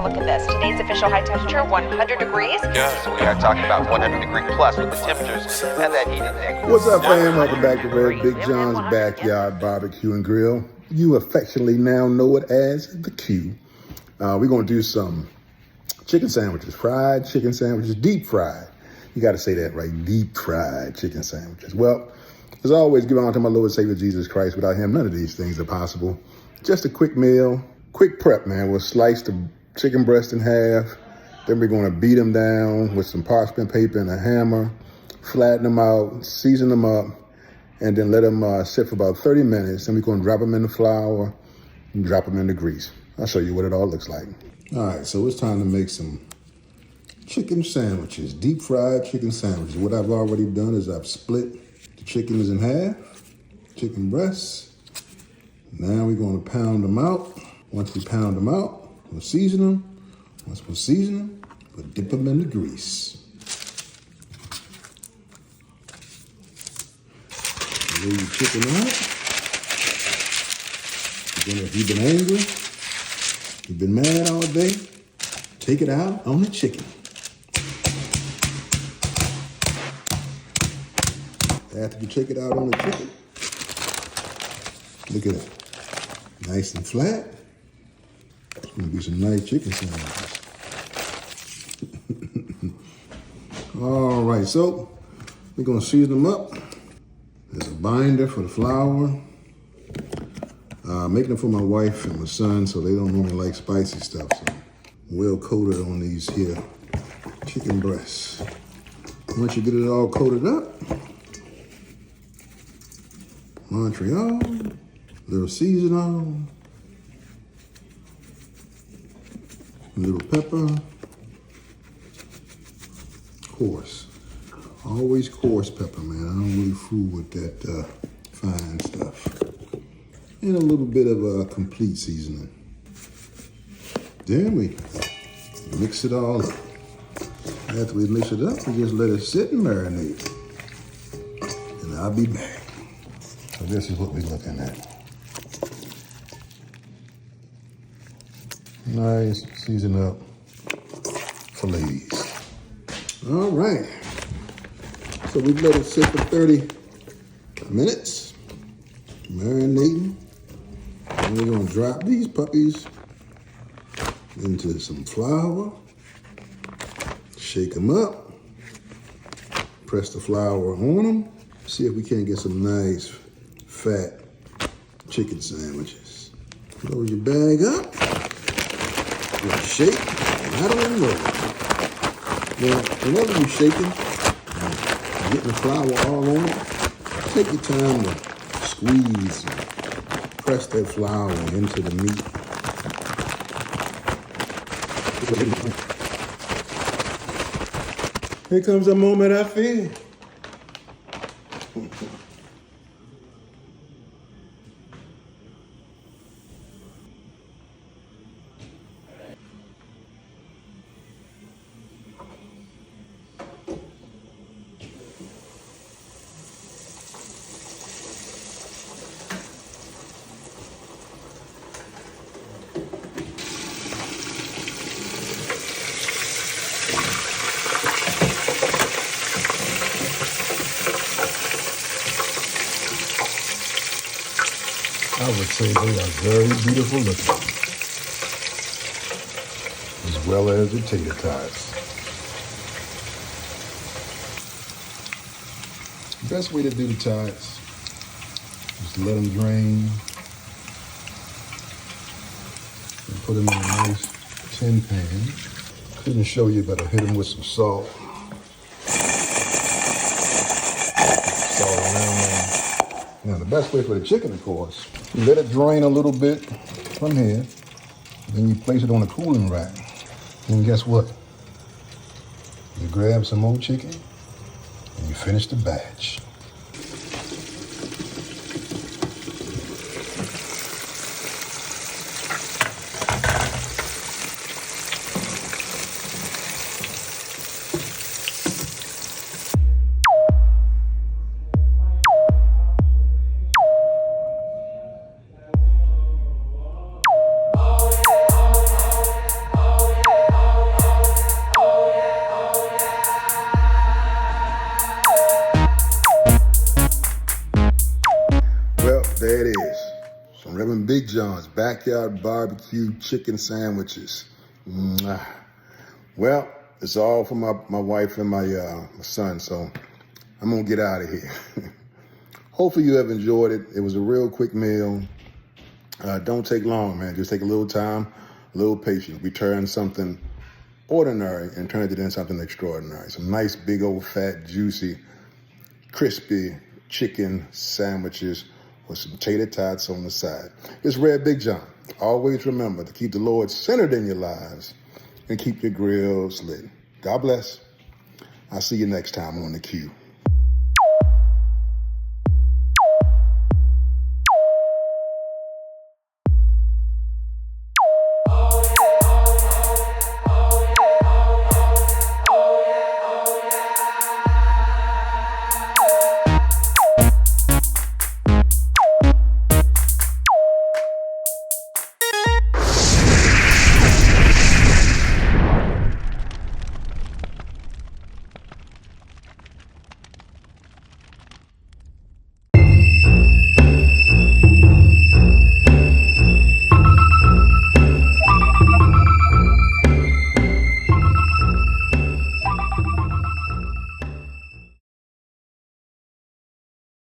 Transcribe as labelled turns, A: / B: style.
A: look at this. Today's official high temperature, 100 degrees.
B: Yeah. So we are talking about 100-degree plus with the temperatures and that heat index.
C: What's up, fam? Welcome back to Red Big John's Backyard Barbecue and Grill. You affectionately now know it as the Q. We're going to do some chicken sandwiches, fried chicken sandwiches, deep fried. You got to say that right, deep fried chicken sandwiches. Well, as always, give honor to my Lord and Savior Jesus Christ. Without him, none of these things are possible. Just a quick meal, quick prep, man. We'll slice the chicken breast in half. Then we're going to beat them down with some parchment paper and a hammer, flatten them out, season them up, and then let them sit for about 30 minutes. Then we're going to drop them in the flour and drop them in the grease. I'll show you what it all looks like. All right, so it's time to make some chicken sandwiches, deep fried chicken sandwiches. What I've already done is I've split the chickens in half, chicken breasts. Now we're going to pound them out. Once we pound them out, we'll season them. Once we season them, we'll dip them in the grease. Lay your chicken out. Then if you've been angry, you've been mad all day, take it out on the chicken. After you take it out on the chicken, look at that. Nice and flat. It's gonna be some nice chicken sandwiches. All right, so we're gonna season them up. There's a binder for the flour. Making it for my wife and my son, so they don't normally like spicy stuff. So we'll coat it on these here chicken breasts. Once you get it all coated up, Montreal, little seasoning, little pepper, coarse. Always coarse pepper, man. I don't really fool with that fine stuff. And a little bit of a complete seasoning. Then we mix it all up. After we mix it up, we just let it sit and marinate. And I'll be back. So this is what we're looking at. Nice, seasoned up fillets. All right. So we've let it sit for 30 minutes, marinating. And we're gonna drop these puppies into some flour, shake them up, press the flour on them, see if we can't get some nice fat chicken sandwiches. Close your bag up, shake, rattle and roll. Now, whenever you're shaking, getting the flour all on it, take your time to squeeze and press that flour into the meat. Here comes a moment I fear. I would say they are very beautiful looking, as well as the tater tots. The best way to do the tots is to let them drain and put them in a nice tin pan. Couldn't show you, but I hit them with some salt. Salt around them. Now the best way for the chicken, of course, you let it drain a little bit from here, then you place it on a cooling rack. And guess what? You grab some more chicken and you finish the batch. from Big John's Backyard Barbecue Chicken Sandwiches. Mwah. Well, it's all for my wife and my son, so I'm going to get out of here. Hopefully you have enjoyed it. It was a real quick meal. Don't take long, man. Just take a little time, a little patience. We turn something ordinary and turn it into something extraordinary. Some nice, big, old, fat, juicy, crispy chicken sandwiches with some tater tots on the side. It's Red Big John. Always remember to keep the Lord centered in your lives and keep your grills lit. God bless. I'll see you next time on The Q.